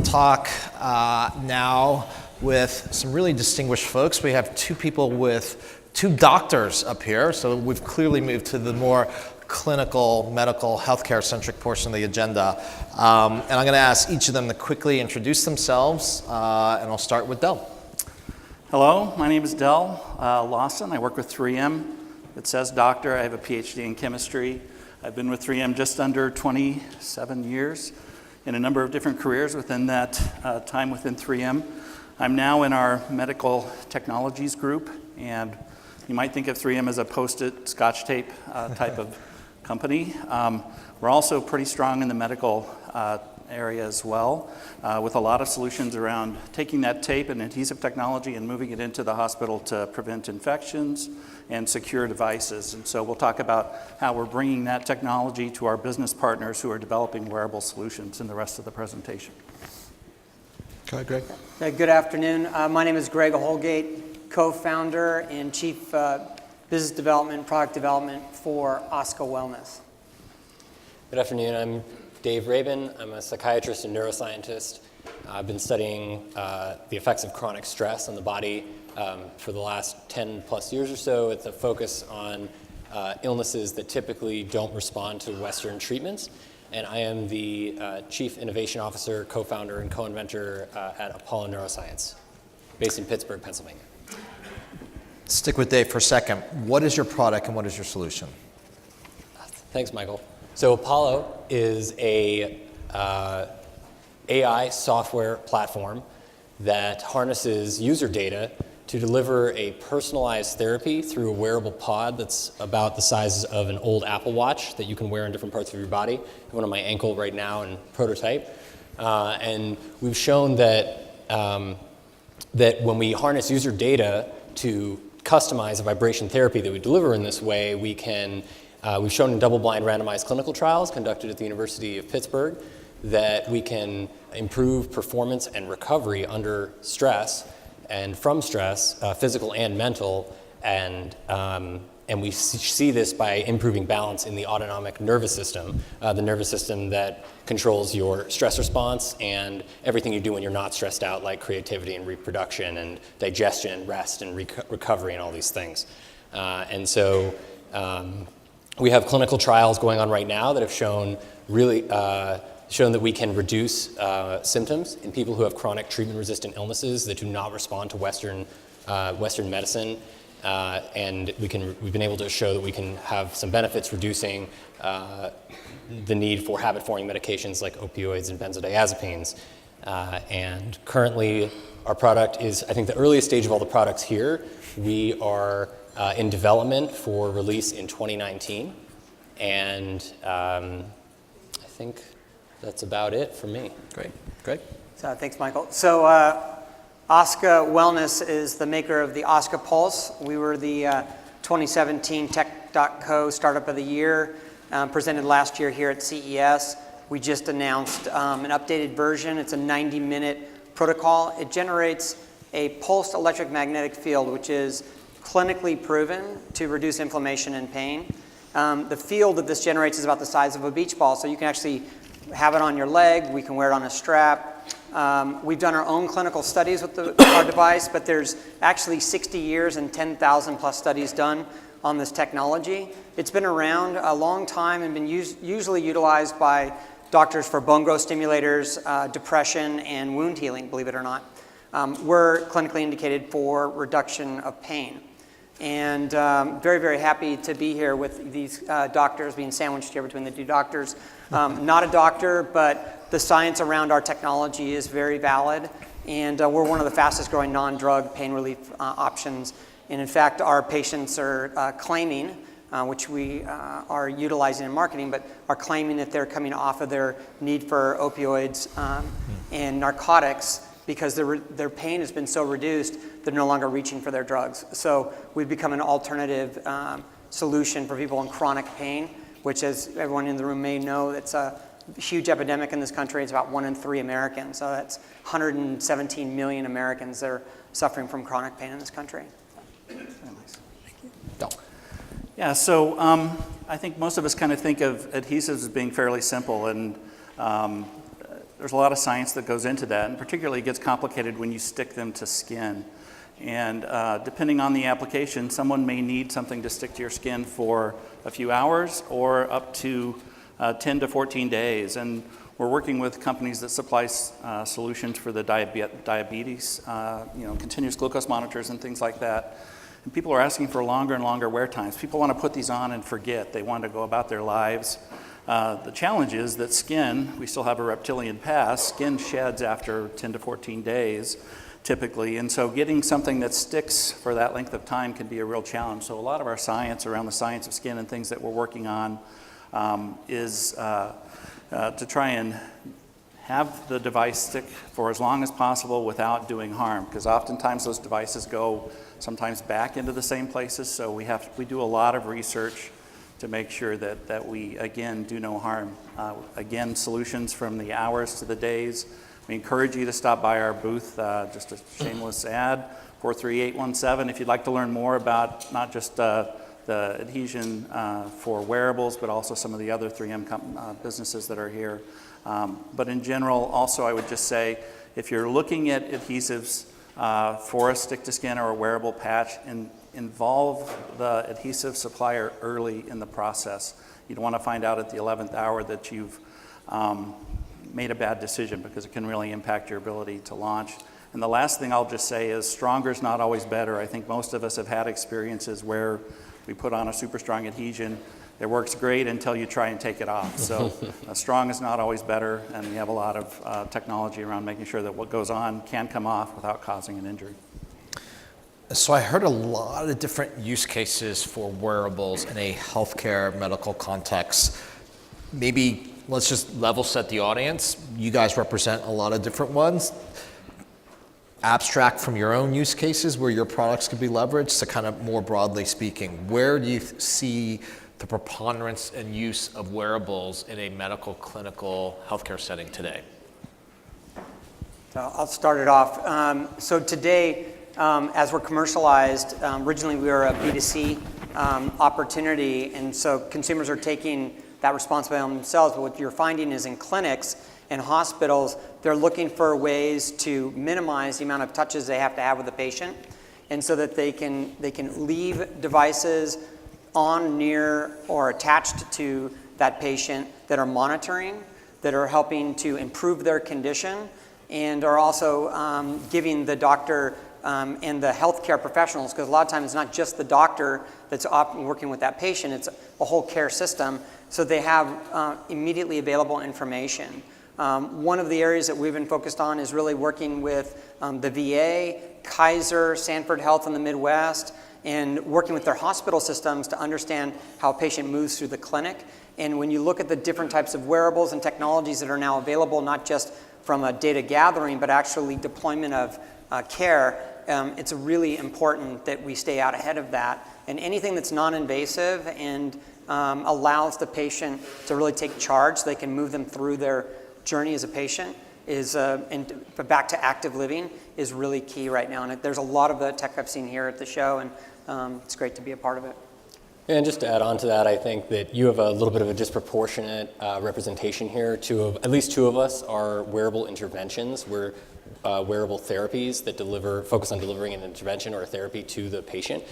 talk now with some really distinguished folks. We have two doctors up here, so we've clearly moved to the more clinical, medical, healthcare-centric portion of the agenda. And I'm going to ask each of them to quickly introduce themselves, and I'll start with Del. Hello, my name is Del Lawson. I work with 3M. It says doctor. I have a Ph.D. in chemistry. I've been with 3M just under 27 years in a number of different careers within that time within 3M. I'm now in our medical technologies group, and you might think of 3M as a post-it scotch tape type of company. We're also pretty strong in the medical area as well, with a lot of solutions around taking that tape and adhesive technology and moving it into the hospital to prevent infections and secure devices. And so we'll talk about how we're bringing that technology to our business partners who are developing wearable solutions in the rest of the presentation. Go ahead, Greg. Good afternoon. My name is Greg Houlgate, co-founder and chief business development, product development for Oska Wellness. Good afternoon. I'm Dave Rabin. I'm a psychiatrist and neuroscientist. I've been studying the effects of chronic stress on the body for the last 10 plus years or so. It's a focus on illnesses that typically don't respond to Western treatments. And I am the Chief Innovation Officer, co-founder, and co-inventor at Apollo Neuroscience, based in Pittsburgh, Pennsylvania. Stick with Dave for a second. What is your product and what is your solution? Thanks, Michael. So Apollo is a AI software platform that harnesses user data to deliver a personalized therapy through a wearable pod that's about the size of an old Apple Watch that you can wear in different parts of your body. I have one on my ankle right now in prototype. And we've shown that, that when we harness user data to customize a vibration therapy that we deliver in this way, we can, we've shown in double-blind randomized clinical trials conducted at the University of Pittsburgh that we can improve performance and recovery under stress and from stress, physical and mental, and we see this by improving balance in the autonomic nervous system, the nervous system that controls your stress response and everything you do when you're not stressed out, like creativity and reproduction and digestion and rest and recovery and all these things. And so we have clinical trials going on right now that have shown shown that we can reduce symptoms in people who have chronic treatment-resistant illnesses that do not respond to Western medicine, and we've been able to show that we can have some benefits reducing the need for habit-forming medications like opioids and benzodiazepines. And currently, our product is, I think, the earliest stage of all the products here. We are in development for release in 2019, and I think that's about it for me. Great. Greg? So, thanks, Michael. So Oska Wellness is the maker of the Oska Pulse. We were the 2017 Tech.co Startup of the Year, presented last year here at CES. We just announced an updated version. It's a 90-minute protocol. It generates a pulsed electric magnetic field, which is clinically proven to reduce inflammation and pain. The field that this generates is about the size of a beach ball, so you can actually have it on your leg. We can wear it on a strap. We've done our own clinical studies with our device, but there's actually 60 years and 10,000 plus studies done on this technology. It's been around a long time and been usually utilized by doctors for bone growth stimulators, depression, and wound healing, believe it or not. We're clinically indicated for reduction of pain. And very, very happy to be here with these doctors, being sandwiched here between the two doctors. Not a doctor, but the science around our technology is very valid, and we're one of the fastest growing non-drug pain relief options. And in fact, our patients are claiming, which we are utilizing in marketing, but are claiming that they're coming off of their need for opioids and narcotics because their pain has been so reduced, they're no longer reaching for their drugs. So we've become an alternative solution for people in chronic pain, which, as everyone in the room may know, it's a huge epidemic in this country. It's about 1 in 3 Americans. So that's 117 million Americans that are suffering from chronic pain in this country. Very nice. Thank you. Yeah, so I think most of us kind of think of adhesives as being fairly simple, and there's a lot of science that goes into that, and particularly it gets complicated when you stick them to skin. And depending on the application, someone may need something to stick to your skin for a few hours or up to 10 to 14 days. And we're working with companies that supply solutions for the diabetes, continuous glucose monitors and things like that. And people are asking for longer and longer wear times. People want to put these on and forget. They want to go about their lives. The challenge is that skin, we still have a reptilian past, skin sheds after 10 to 14 days typically, and so getting something that sticks for that length of time can be a real challenge. So a lot of our science around the science of skin and things that we're working on is to try and have the device stick for as long as possible without doing harm, because oftentimes those devices go sometimes back into the same places, so we do a lot of research to make sure that we, again, do no harm. Again, solutions from the hours to the days. We encourage you to stop by our booth, just a shameless ad, 43817, if you'd like to learn more about not just the adhesion for wearables, but also some of the other 3M businesses that are here. But in general, also I would just say, if you're looking at adhesives for a stick-to-skin or a wearable patch, involve the adhesive supplier early in the process. You don't want to find out at the 11th hour that you've made a bad decision, because it can really impact your ability to launch. And the last thing I'll just say is stronger is not always better. I think most of us have had experiences where we put on a super strong adhesion. It works great until you try and take it off. So strong is not always better, and we have a lot of technology around making sure that what goes on can come off without causing an injury. So I heard a lot of different use cases for wearables in a healthcare medical context. Maybe let's just level set the audience. You guys represent a lot of different ones. Abstract from your own use cases where your products could be leveraged, to kind of more broadly speaking, where do you see the preponderance and use of wearables in a medical, clinical, healthcare setting today? So I'll start it off. So today, as we're commercialized, originally we were a B2C opportunity, and so consumers are taking that responsibility on themselves. But what you're finding is in clinics and hospitals, they're looking for ways to minimize the amount of touches they have to have with the patient, and so that they can leave devices on, near, or attached to that patient that are monitoring, that are helping to improve their condition, and are also giving the doctor and the healthcare professionals, because a lot of times it's not just the doctor that's often working with that patient, it's a whole care system, so they have immediately available information. One of the areas that we've been focused on is really working with the VA, Kaiser, Sanford Health in the Midwest, and working with their hospital systems to understand how a patient moves through the clinic. And when you look at the different types of wearables and technologies that are now available, not just from a data gathering, but actually deployment of care, it's really important that we stay out ahead of that. And anything that's non-invasive and allows the patient to really take charge, so they can move them through their journey as a patient, is and back to active living, is really key right now. And there's a lot of the tech I've seen here at the show, and it's great to be a part of it. And just to add on to that, I think that you have a little bit of a disproportionate representation here. At least two of us are wearable interventions. We're wearable therapies that focus on delivering an intervention or a therapy to the patient.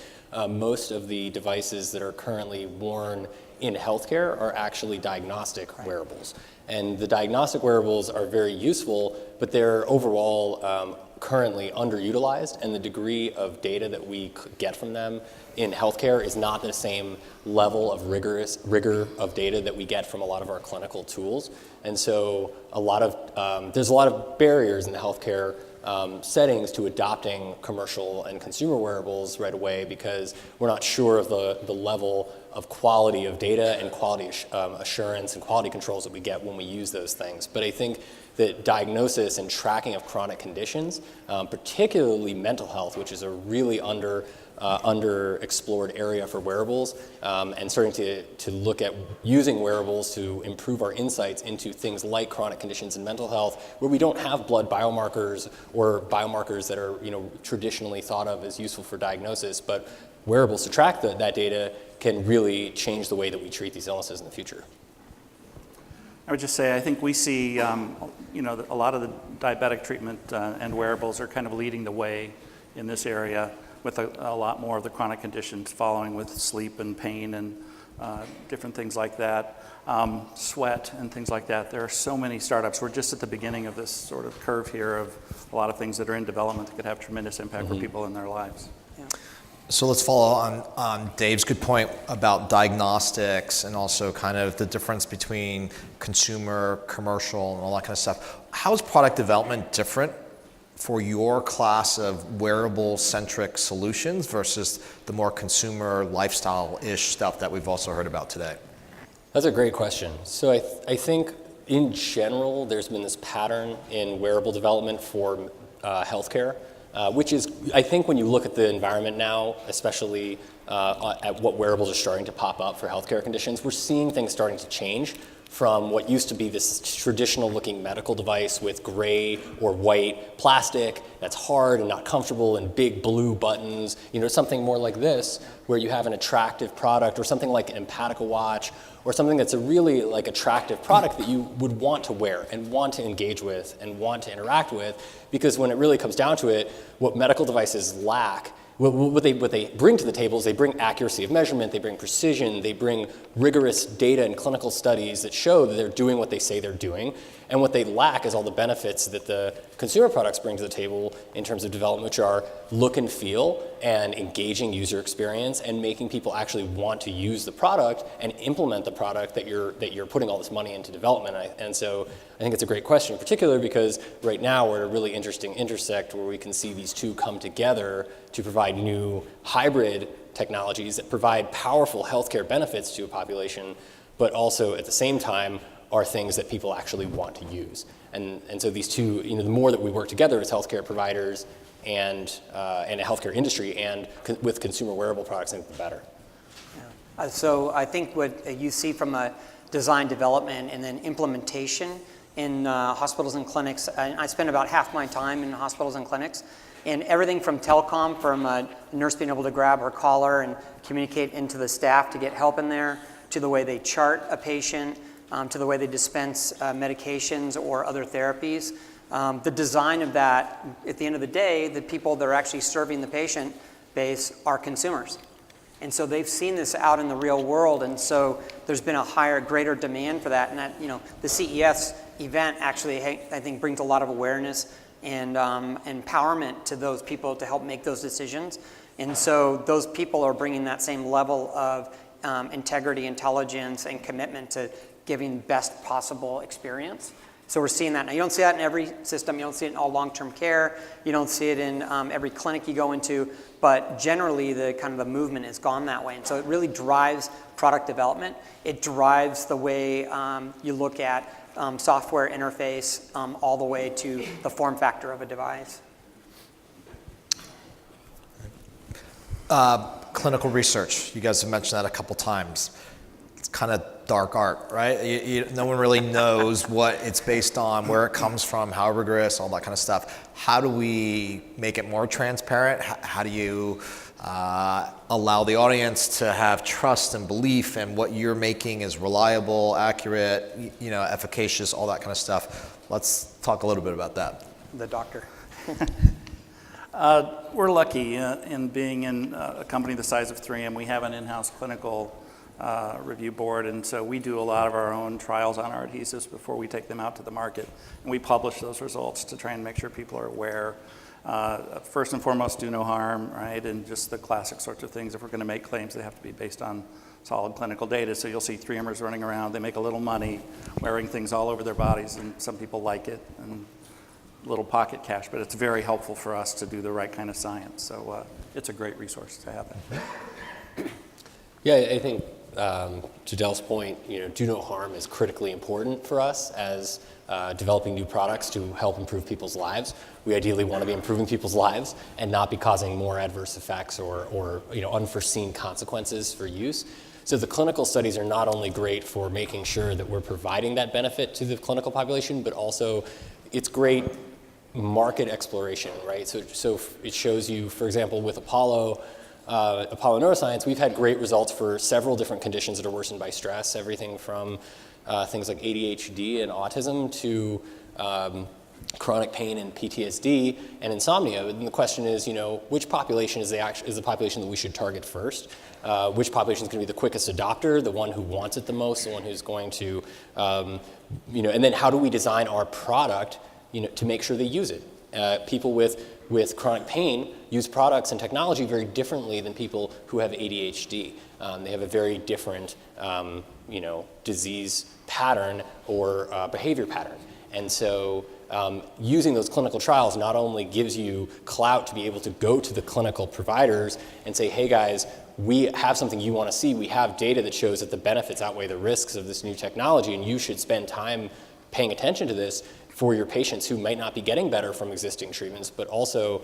Most of the devices that are currently worn in healthcare are actually diagnostic wearables. And the diagnostic wearables are very useful, but they're overall currently underutilized, and the degree of data that we get from them in healthcare is not the same level of rigor of data that we get from a lot of our clinical tools. And so there's a lot of barriers in the healthcare settings to adopting commercial and consumer wearables right away, because we're not sure of the level of quality of data and quality assurance and quality controls that we get when we use those things. But I think that diagnosis and tracking of chronic conditions, particularly mental health, which is a really underexplored area for wearables, and starting to look at using wearables to improve our insights into things like chronic conditions and mental health, where we don't have blood biomarkers or biomarkers that are traditionally thought of as useful for diagnosis, but wearables to track that data can really change the way that we treat these illnesses in the future. I would just say I think we see, a lot of the diabetic treatment and wearables are kind of leading the way in this area, with a lot more of the chronic conditions following with sleep and pain and different things like that, sweat and things like that. There are so many startups. We're just at the beginning of this sort of curve here of a lot of things that are in development that could have tremendous impact for people in their lives. Yeah. So let's follow on Dave's good point about diagnostics and also kind of the difference between consumer, commercial, and all that kind of stuff. How is product development different for your class of wearable-centric solutions versus the more consumer, lifestyle-ish stuff that we've also heard about today? That's a great question. So I think in general, there's been this pattern in wearable development for healthcare, which is, I think when you look at the environment now, especially at what wearables are starting to pop up for healthcare conditions, we're seeing things starting to change from what used to be this traditional looking medical device with gray or white plastic that's hard and not comfortable and big blue buttons, something more like this where you have an attractive product, or something like an Empatical watch, or something that's a really like attractive product that you would want to wear and want to engage with and want to interact with, because when it really comes down to it, what medical devices lack, what they bring to the table is they bring accuracy of measurement, they bring precision, they bring rigorous data and clinical studies that show that they're doing what they say they're doing. And what they lack is all the benefits that the consumer products bring to the table in terms of development, which are look and feel and engaging user experience and making people actually want to use the product and implement the product that you're putting all this money into development. And so I think it's a great question, particularly because right now we're at a really interesting intersect where we can see these two come together to provide new hybrid technologies that provide powerful healthcare benefits to a population, but also at the same time are things that people actually want to use. And so these two, the more that we work together as healthcare providers and a healthcare industry and with consumer wearable products, I think the better. Yeah. So I think what you see from a design development and then implementation in hospitals and clinics, I spend about half my time in hospitals and clinics, and everything from telecom, from a nurse being able to grab her collar and communicate into the staff to get help in there, to the way they chart a patient, to the way they dispense medications or other therapies. The design of that, at the end of the day, the people that are actually serving the patient base are consumers. And so they've seen this out in the real world, and so there's been a greater demand for that. And that, the CES event actually, I think, brings a lot of awareness and empowerment to those people to help make those decisions. And so those people are bringing that same level of integrity, intelligence, and commitment to giving best possible experience. So we're seeing that now. You don't see that in every system. You don't see it in all long-term care. You don't see it in every clinic you go into. But generally, the movement has gone that way. And so it really drives product development. It drives the way you look at software interface all the way to the form factor of a device. Clinical research. You guys have mentioned that a couple times. It's kind of dark art, right? No one really knows what it's based on, where it comes from, how rigorous, all that kind of stuff. How do we make it more transparent? How do you allow the audience to have trust and belief in what you're making is reliable, accurate, efficacious, all that kind of stuff? Let's talk a little bit about that. The doctor. We're lucky in being in a company the size of 3M. We have an in-house clinical review board, and so we do a lot of our own trials on our adhesives before we take them out to the market, and we publish those results to try and make sure people are aware. First and foremost, do no harm, right, and just the classic sorts of things. If we're going to make claims, they have to be based on solid clinical data. So you'll see 3Mers running around. They make a little money wearing things all over their bodies, and some people like it, and little pocket cash, but it's very helpful for us to do the right kind of science. So it's a great resource to have it. Yeah, I think to Dell's point, do no harm is critically important for us as developing new products to help improve people's lives. We ideally want to be improving people's lives and not be causing more adverse effects or unforeseen consequences for use. So the clinical studies are not only great for making sure that we're providing that benefit to the clinical population, but also it's great market exploration, right? So it shows you, for example, with Apollo Neuroscience, we've had great results for several different conditions that are worsened by stress, everything from things like ADHD and autism to chronic pain and PTSD and insomnia. And the question is, which population is the population that we should target first? Which population is going to be the quickest adopter, the one who wants it the most, the one who's going to, and then how do we design our product, to make sure they use it? People with chronic pain use products and technology very differently than people who have ADHD. They have a very different, disease pattern or behavior pattern. And so using those clinical trials not only gives you clout to be able to go to the clinical providers and say, hey guys, we have something you want to see. We have data that shows that the benefits outweigh the risks of this new technology, and you should spend time paying attention to this for your patients who might not be getting better from existing treatments, but also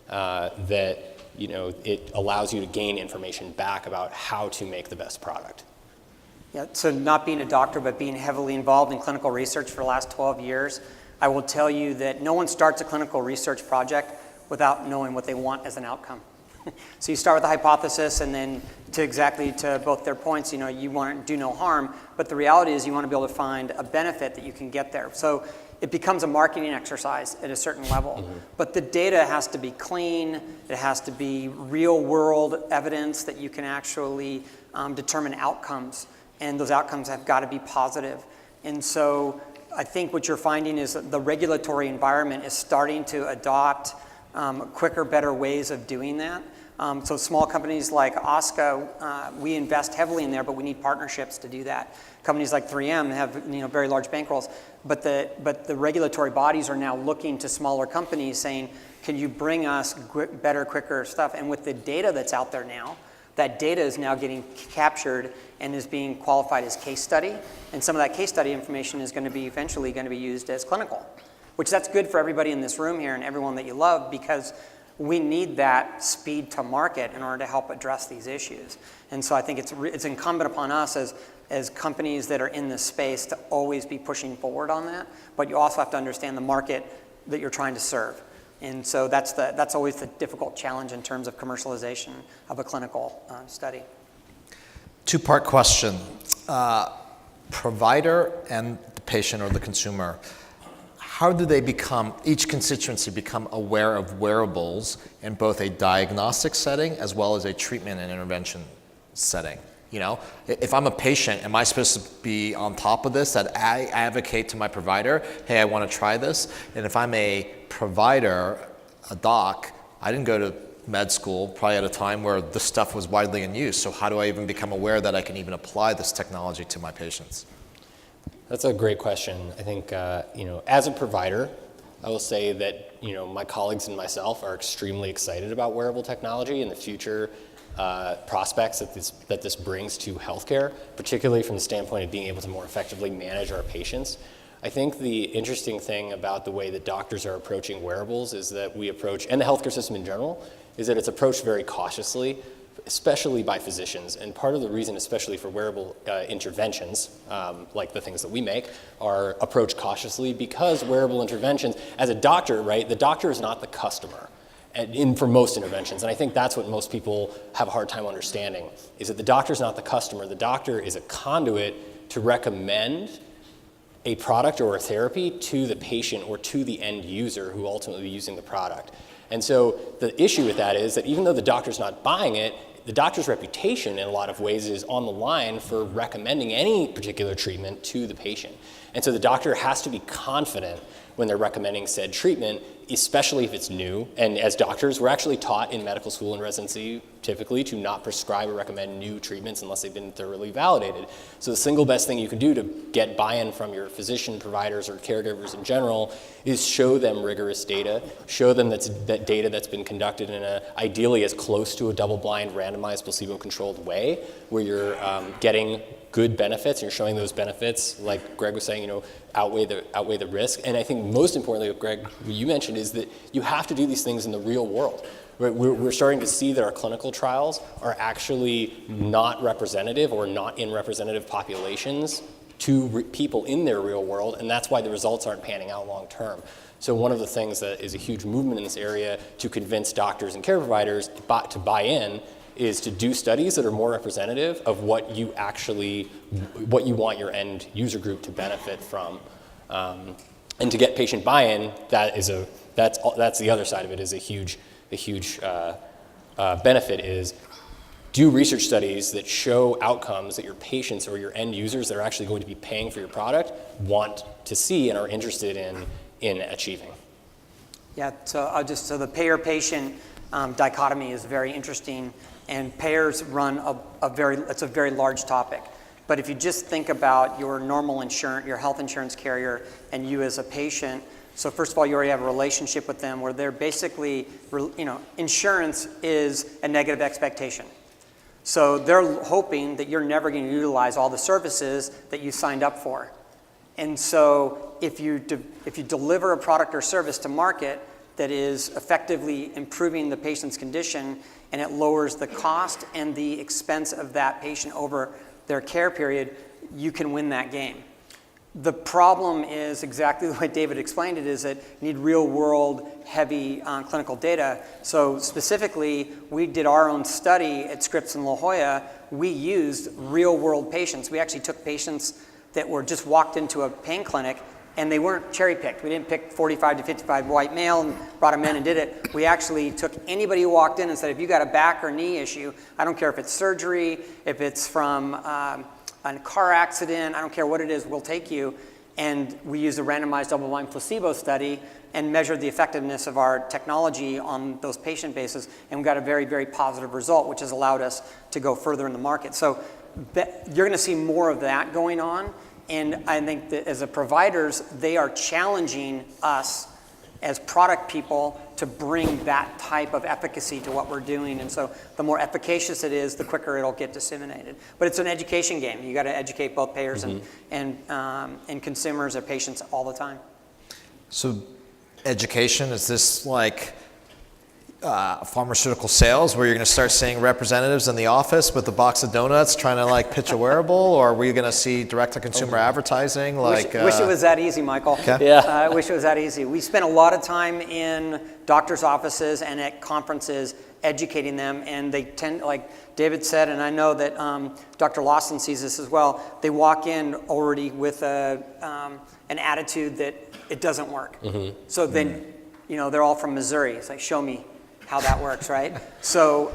that it allows you to gain information back about how to make the best product. Yeah, so not being a doctor, but being heavily involved in clinical research for the last 12 years, I will tell you that no one starts a clinical research project without knowing what they want as an outcome. So you start with a hypothesis, and then to both their points, you want to do no harm, but the reality is you want to be able to find a benefit that you can get there. So it becomes a marketing exercise at a certain level. Mm-hmm. But the data has to be clean, it has to be real world evidence that you can actually determine outcomes, and those outcomes have got to be positive. And so I think what you're finding is that the regulatory environment is starting to adopt quicker, better ways of doing that. So small companies like Oska, we invest heavily in there, but we need partnerships to do that. Companies like 3M have very large bankrolls, but the regulatory bodies are now looking to smaller companies saying, can you bring us better, quicker stuff? And with the data that's out there now, that data is now getting captured and is being qualified as case study. And some of that case study information is going to be eventually going to be used as clinical, which that's good for everybody in this room here and everyone that you love, because we need that speed to market in order to help address these issues. And so I think it's incumbent upon us as companies that are in this space to always be pushing forward on that, but you also have to understand the market that you're trying to serve. And so that's always the difficult challenge in terms of commercialization of a clinical study. Two-part question. Provider and the patient or the consumer, how do they each constituency become aware of wearables in both a diagnostic setting as well as a treatment and intervention setting? If I'm a patient, am I supposed to be on top of this, that I advocate to my provider, hey, I want to try this? And if I'm a provider, a doc, I didn't go to med school, probably at a time where this stuff was widely in use. So how do I even become aware that I can even apply this technology to my patients? That's a great question. I think, as a provider, I will say that, my colleagues and myself are extremely excited about wearable technology and the future prospects that this brings to healthcare, particularly from the standpoint of being able to more effectively manage our patients. I think the interesting thing about the way that doctors are approaching wearables is that we approach, and the healthcare system in general, is that it's approached very cautiously, especially by physicians. And part of the reason, especially for wearable interventions, like the things that we make, are approached cautiously because wearable interventions, as a doctor, right, the doctor is not the customer. For most interventions. And I think that's what most people have a hard time understanding, is that the doctor's not the customer. The doctor is a conduit to recommend a product or a therapy to the patient or to the end user who ultimately is using the product. And so the issue with that is that even though the doctor's not buying it, the doctor's reputation in a lot of ways is on the line for recommending any particular treatment to the patient. And so the doctor has to be confident when they're recommending said treatment, especially if it's new. And as doctors, we're actually taught in medical school and residency typically to not prescribe or recommend new treatments unless they've been thoroughly validated. So the single best thing you can do to get buy-in from your physician providers or caregivers in general is show them rigorous data, show them that data that's been conducted in ideally as close to a double-blind, randomized, placebo-controlled way, where you're getting good benefits, and you're showing those benefits, like Greg was saying, outweigh the risk. And I think most importantly, Greg, what you mentioned is that you have to do these things in the real world. We're starting to see that our clinical trials are actually not representative or not in representative populations to people in their real world, and that's why the results aren't panning out long term. So one of the things that is a huge movement in this area to convince doctors and care providers to buy in is to do studies that are more representative of what you want your end user group to benefit from. And to get patient buy-in, that's the other side of it, is a huge benefit is do research studies that show outcomes that your patients or your end users that are actually going to be paying for your product want to see and are interested in achieving. Yeah, so the payer-patient dichotomy is very interesting, and payers run it's a very large topic. But if you just think about your normal your health insurance carrier, and you as a patient, so first of all, you already have a relationship with them where they're basically, insurance is a negative expectation. So they're hoping that you're never going to utilize all the services that you signed up for. And so if you deliver a product or service to market that is effectively improving the patient's condition, and it lowers the cost and the expense of that patient over their care period, you can win that game. The problem is exactly the way David explained it, is that you need real-world, heavy clinical data. So specifically, we did our own study at Scripps in La Jolla. We used real-world patients. We actually took patients that were just walked into a pain clinic, and they weren't cherry-picked. We didn't pick 45 to 55 white male and brought them in and did it. We actually took anybody who walked in and said, if you got a back or knee issue, I don't care if it's surgery, if it's from a car accident, I don't care what it is, we'll take you. And we used a randomized double-blind placebo study and measured the effectiveness of our technology on those patient bases, and we got a very, very positive result, which has allowed us to go further in the market. So you're going to see more of that going on, and I think that as a providers, they are challenging us as product people to bring that type of efficacy to what we're doing. And so the more efficacious it is, the quicker it'll get disseminated. But it's an education game. You got to educate both payers and consumers or patients all the time. So education, is this like pharmaceutical sales where you're going to start seeing representatives in the office with a box of donuts trying to like pitch a wearable, or are we going to see direct-to-consumer advertising? Like, wish it was that easy, Michael. Okay. Yeah. I wish it was that easy. We spent a lot of time in doctors' offices and at conferences educating them, and they tend, like David said, and I know that Dr. Lawson sees this as well, they walk in already with an attitude that it doesn't work. So then, they're all from Missouri. It's like, show me how that works, right? So,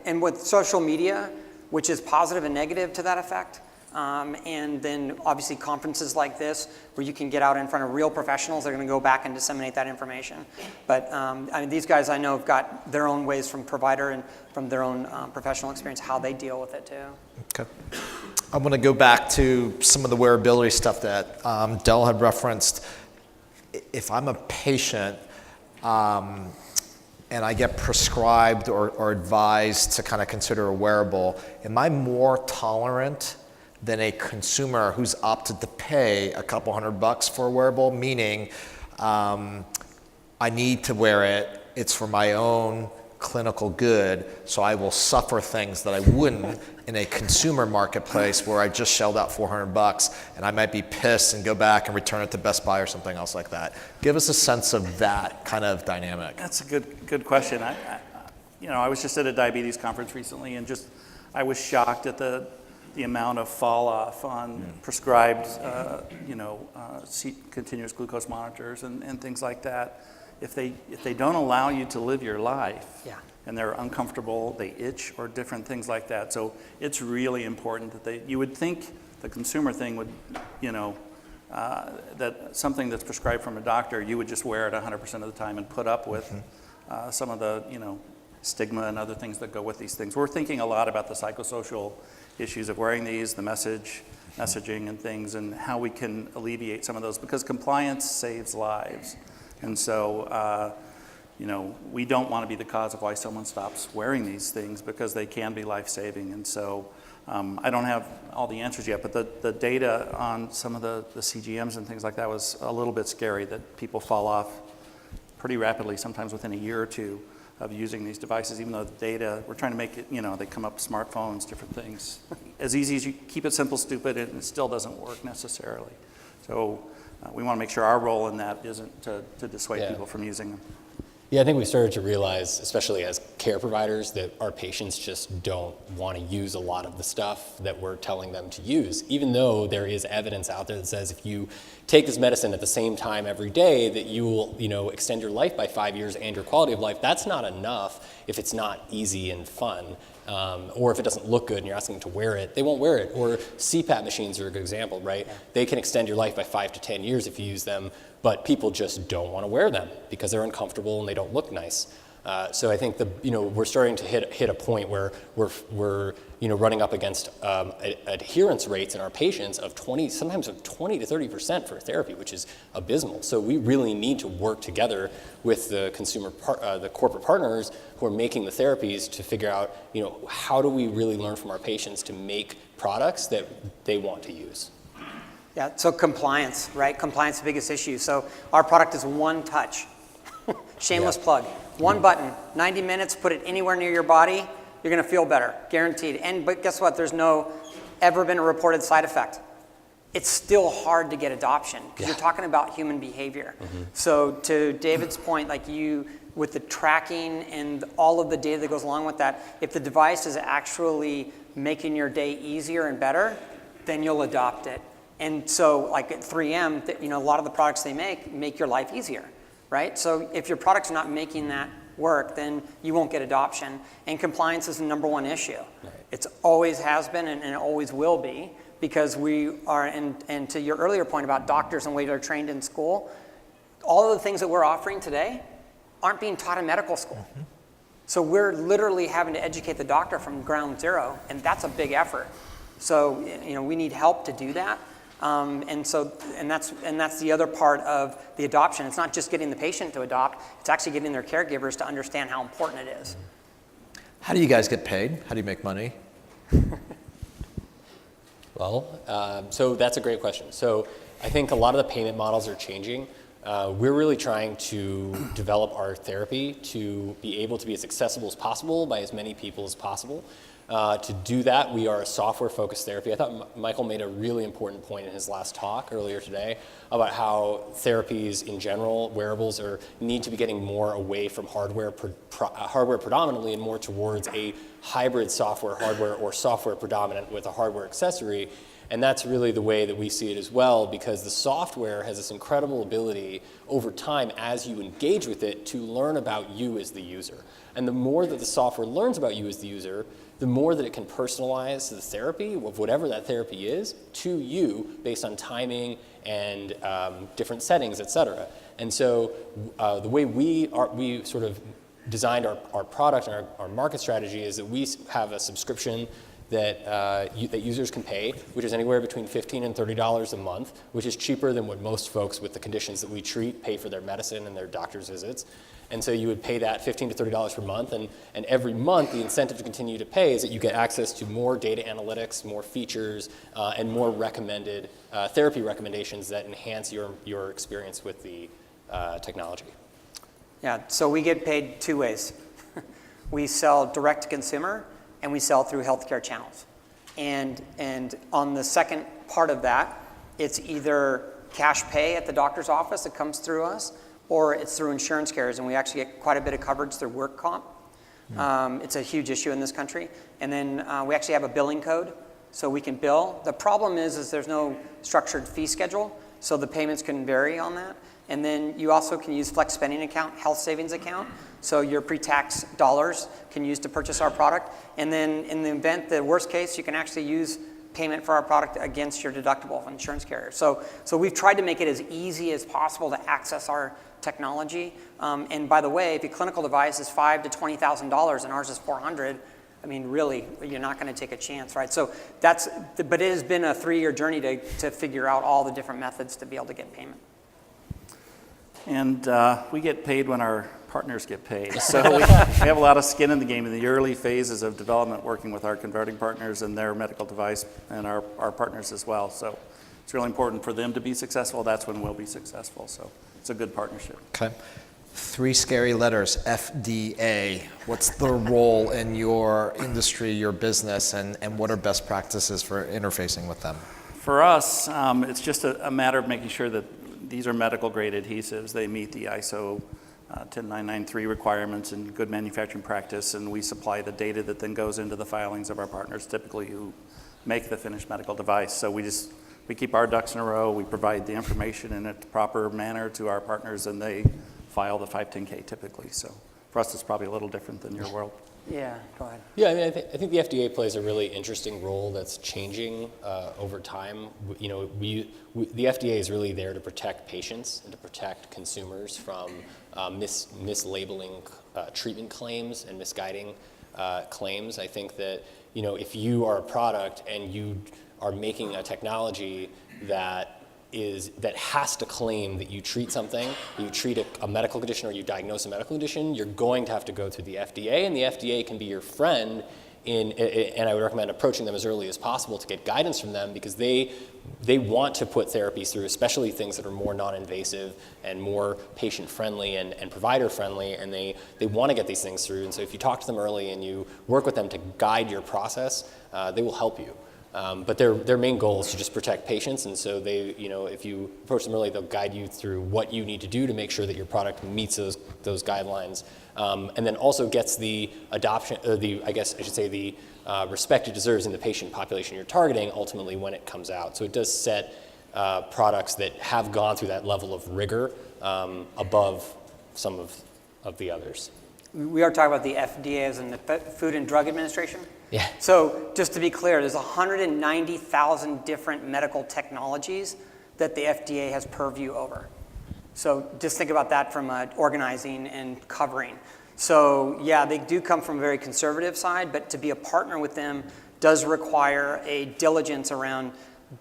and with social media, which is positive and negative to that effect, and then obviously conferences like this, where you can get out in front of real professionals, they're going to go back and disseminate that information. But these guys I know have got their own ways from provider and from their own professional experience, how they deal with it too. Okay. I'm going to go back to some of the wearability stuff that Del had referenced. If I'm a patient, and I get prescribed or advised to kind of consider a wearable, am I more tolerant than a consumer who's opted to pay a couple $100 for a wearable? Meaning, I need to wear it, it's for my own clinical good, so I will suffer things that I wouldn't in a consumer marketplace where I just shelled out $400 and I might be pissed and go back and return it to Best Buy or something else like that. Give us a sense of that kind of dynamic. That's a good question. I was just at a diabetes conference recently, and I was shocked at the amount of fall off on prescribed, continuous glucose monitors and things like that. If they don't allow you to live your life, and they're uncomfortable, they itch, or different things like that. So it's really important that you would think the consumer thing would, that something that's prescribed from a doctor, you would just wear it 100% of the time and put up with some of the, stigma and other things that go with these things. We're thinking a lot about the psychosocial issues of wearing these, the messaging and things, and how we can alleviate some of those, because compliance saves lives. And so, we don't want to be the cause of why someone stops wearing these things, because they can be life-saving. And so I don't have all the answers yet, but the data on some of the CGMs and things like that was a little bit scary, that people fall off pretty rapidly, sometimes within a year or two of using these devices, even though the data, we're trying to make it, they come up smartphones, different things. As easy as you keep it simple, stupid, and it still doesn't work necessarily. So we want to make sure our role in that isn't to dissuade people from using them. Yeah, I think we started to realize, especially as care providers that our patients just don't want to use a lot of the stuff that we're telling them to use, even though there is evidence out there that says if you take this medicine at the same time every day that you will, extend your life by 5 years and your quality of life. That's not enough if it's not easy and fun, or if it doesn't look good and you're asking them to wear it, they won't wear it. Or CPAP machines are a good example, right? Yeah. They can extend your life by 5 to 10 years if you use them, but people just don't want to wear them because they're uncomfortable and they don't look nice. So I think we're starting to hit a point where we're running up against adherence rates in our patients of 20 to 30% for therapy, which is abysmal. So we really need to work together with the the corporate partners who are making the therapies to figure out, how do we really learn from our patients to make products that they want to use. Yeah, so compliance, right? Compliance is the biggest issue. So our product is one touch. Shameless plug. One button, 90 minutes, put it anywhere near your body, you're going to feel better, guaranteed. But guess what? There's ever been a reported side effect. It's still hard to get adoption because you're talking about human behavior. Mm-hmm. So to David's point, with the tracking and all of the data that goes along with that, if the device is actually making your day easier and better, then you'll adopt it. And so like at 3M, a lot of the products they make your life easier. Right? So if your product's not making that work, then you won't get adoption. And compliance is the number one issue. Right. It always has been and it always will be because we are, and to your earlier point about doctors and the way they're trained in school, all of the things that we're offering today aren't being taught in medical school. Mm-hmm. So we're literally having to educate the doctor from ground zero, and that's a big effort. So we need help to do that. And that's the other part of the adoption. It's not just getting the patient to adopt, it's actually getting their caregivers to understand how important it is. How do you guys get paid? How do you make money? Well, so that's a great question. So I think a lot of the payment models are changing. We're really trying to develop our therapy to be able to be as accessible as possible by as many people as possible. To do that, we are a software-focused therapy. I thought Michael made a really important point in his last talk earlier today about how therapies in general, wearables, need to be getting more away from hardware predominantly and more towards a hybrid software-hardware or software predominant with a hardware accessory. And that's really the way that we see it as well, because the software has this incredible ability over time as you engage with it to learn about you as the user. And the more that the software learns about you as the user, the more that it can personalize the therapy of whatever that therapy is to you based on timing and different settings, et cetera. And so the way we sort of designed our product and our market strategy is that we have a subscription that users can pay, which is anywhere between $15 and $30 a month, which is cheaper than what most folks with the conditions that we treat pay for their medicine and their doctor's visits. And so you would pay that $15 to $30 per month, and every month the incentive to continue to pay is that you get access to more data analytics, more features, and more recommended therapy recommendations that enhance your experience with the technology. Yeah, so we get paid two ways. We sell direct to consumer, and we sell through healthcare channels. And on the second part of that, it's either cash pay at the doctor's office that comes through us, or it's through insurance carriers, and we actually get quite a bit of coverage through work comp. It's a huge issue in this country. And then we actually have a billing code, so we can bill. The problem is there's no structured fee schedule, so the payments can vary on that. And then you also can use flex spending account, health savings account, so your pre-tax dollars can use to purchase our product. And then in the event, the worst case, you can actually use payment for our product against your deductible of insurance carrier. So we've tried to make it as easy as possible to access our technology. And by the way, if your clinical device is $5,000 to $20,000 and ours is $400, I mean, really, you're not going to take a chance, right? So but it has been a 3-year journey to figure out all the different methods to be able to get payment. And we get paid when our partners get paid. So we have a lot of skin in the game in the early phases of development, working with our converting partners and their medical device and our partners as well. So it's really important for them to be successful. That's when we'll be successful. So it's a good partnership. Okay. 3 scary letters, FDA. What's the role in your industry, your business, and what are best practices for interfacing with them? For us, it's just a matter of making sure that these are medical grade adhesives. They meet the ISO 10993 requirements and good manufacturing practice, and we supply the data that then goes into the filings of our partners, typically who make the finished medical device. So we keep our ducks in a row, we provide the information in a proper manner to our partners, and they file the 510K typically. So for us, it's probably a little different than your world. Yeah, go ahead. Yeah, I mean, I think the FDA plays a really interesting role that's changing over time. You know, the FDA is really there to protect patients and to protect consumers from mislabeling treatment claims and misguiding claims. I think that, you know, if you are a product and you are making a technology that has to claim that you treat something, you treat a medical condition or you diagnose a medical condition, you're going to have to go through the FDA, and the FDA can be your friend and I would recommend approaching them as early as possible to get guidance from them, because they want to put therapies through, especially things that are more non-invasive and more patient-friendly and provider-friendly, and they want to get these things through. And so if you talk to them early and you work with them to guide your process, they will help you. But their main goal is to just protect patients, and so if you approach them early, they'll guide you through what you need to do to make sure that your product meets those guidelines, and then also gets the adoption, the respect it deserves in the patient population you're targeting ultimately when it comes out. So it does set products that have gone through that level of rigor above some of the others. We are talking about the FDA as in the Food and Drug Administration? Yeah. So just to be clear, there's 190,000 different medical technologies that the FDA has purview over. So just think about that from organizing and covering. So yeah, they do come from a very conservative side, but to be a partner with them does require a diligence around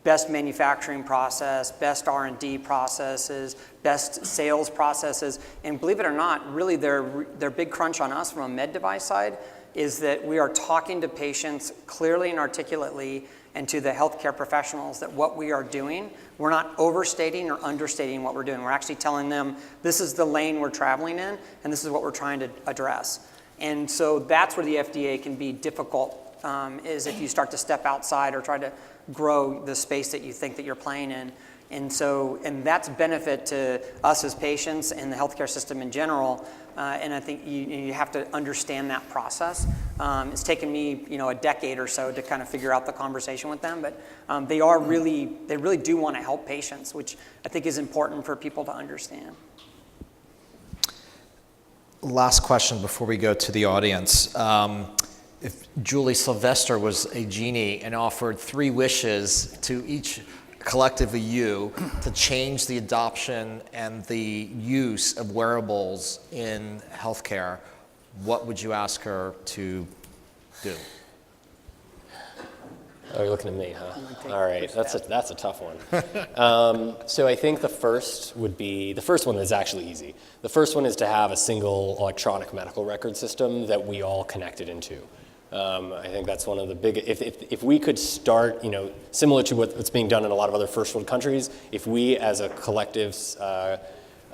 best manufacturing process, best R&D processes, best sales processes, and believe it or not, really their big crunch on us from a med device side is that we are talking to patients clearly and articulately and to the healthcare professionals that what we are doing, we're not overstating or understating what we're doing. We're actually telling them this is the lane we're traveling in and this is what we're trying to address. And so that's where the FDA can be difficult, is if you start to step outside or try to grow the space that you think that you're playing in. And that's a benefit to us as patients and the healthcare system in general. And I think you have to understand that process. It's taken me, a decade or so to kind of figure out the conversation with them, but they really do want to help patients, which I think is important for people to understand. Last question before we go to the audience. If Julie Sylvester was a genie and offered 3 wishes to each collectively you to change the adoption and the use of wearables in healthcare, what would you ask her to do? Oh, you're looking at me, huh? All right, that's a tough one. So I think the first one is actually easy. The first one is to have a single electronic medical record system that we all connected into. I think that's one of the big, if we could start, similar to what's being done in a lot of other first world countries, if we as a collective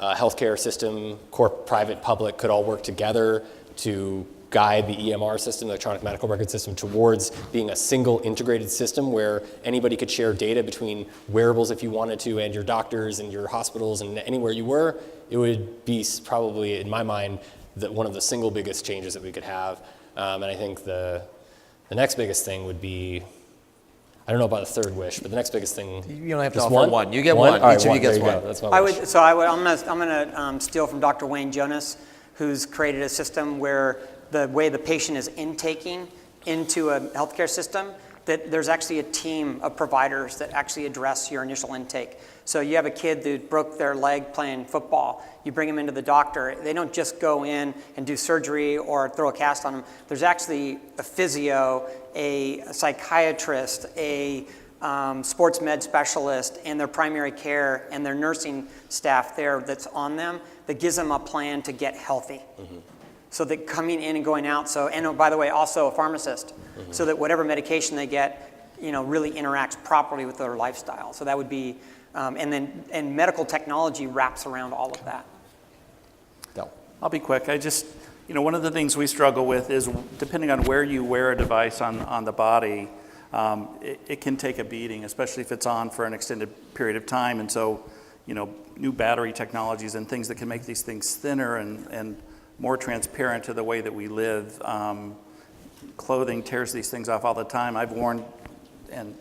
healthcare system, private, public, could all work together to guide the EMR system, the electronic medical record system, towards being a single integrated system where anybody could share data between wearables if you wanted to, and your doctors and your hospitals and anywhere you were, it would be probably, in my mind, one of the single biggest changes that we could have. And I think the next biggest thing would be, I don't know about the third wish, but the next biggest thing. You don't have to offer one. You get one. All right, Each of you gets one. That's my wish. I'm gonna steal from Dr. Wayne Jonas, who's created a system where the way the patient is intaking into a healthcare system, that there's actually a team of providers that actually address your initial intake. So you have a kid that broke their leg playing football. You bring them into the doctor. They don't just go in and do surgery or throw a cast on them. There's actually a physio, a psychiatrist, a sports med specialist, and their primary care and their nursing staff there that's on them that gives them a plan to get healthy. Mm-hmm. So that coming in and going out, and by the way, also a pharmacist, mm-hmm. so that whatever medication they get, really interacts properly with their lifestyle. So that would be, and medical technology wraps around all of that. Del. I'll be quick. One of the things we struggle with is, depending on where you wear a device on the body, it can take a beating, especially if it's on for an extended period of time. And so, new battery technologies and things that can make these things thinner and more transparent to the way that we live. Clothing tears these things off all the time. I've worn, and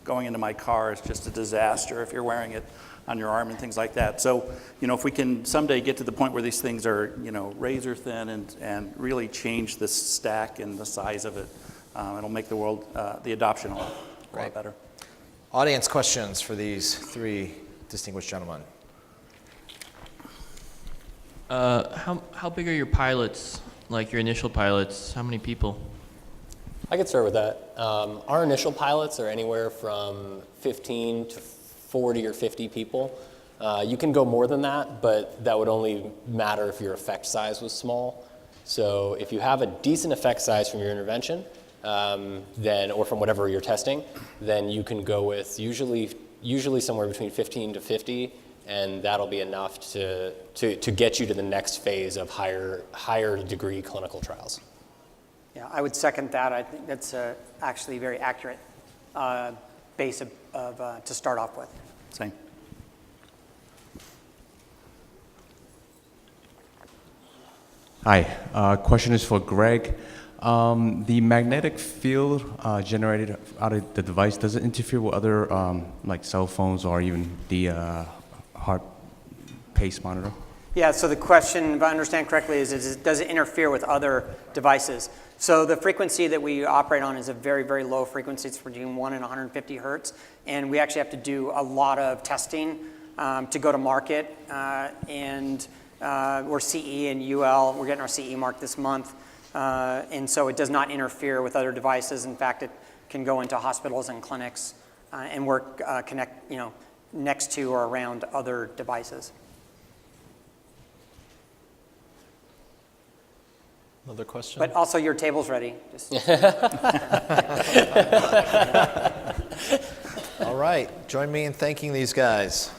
going into my car is just a disaster if you're wearing it on your arm and things like that. So, if we can someday get to the point where these things are, razor thin and really change the stack and the size of it, it'll make the world, the adoption a lot better. Audience questions for these three distinguished gentlemen. How big are your pilots, like your initial pilots? How many people? I could start with that. Our initial pilots are anywhere from 15 to 40 or 50 people. You can go more than that, but that would only matter if your effect size was small. So if you have a decent effect size from your intervention, or from whatever you're testing, then you can go with usually somewhere between 15 to 50, and that'll be enough to get you to the next phase of higher degree clinical trials. Yeah, I would second that. I think that's actually a very accurate base to start off with. Same. Hi, question is for Greg. The magnetic field generated out of the device, does it interfere with other like cell phones or even the heart pace monitor? Yeah, so the question, if I understand correctly, is does it interfere with other devices? So the frequency that we operate on is a very, very low frequency. It's between 1 and 150 hertz. And we actually have to do a lot of testing to go to market. And we're CE and UL. We're getting our CE mark this month. And so it does not interfere with other devices. In fact, it can go into hospitals and clinics and work next to or around other devices. Another question? But also your table's ready. All right, join me in thanking these guys.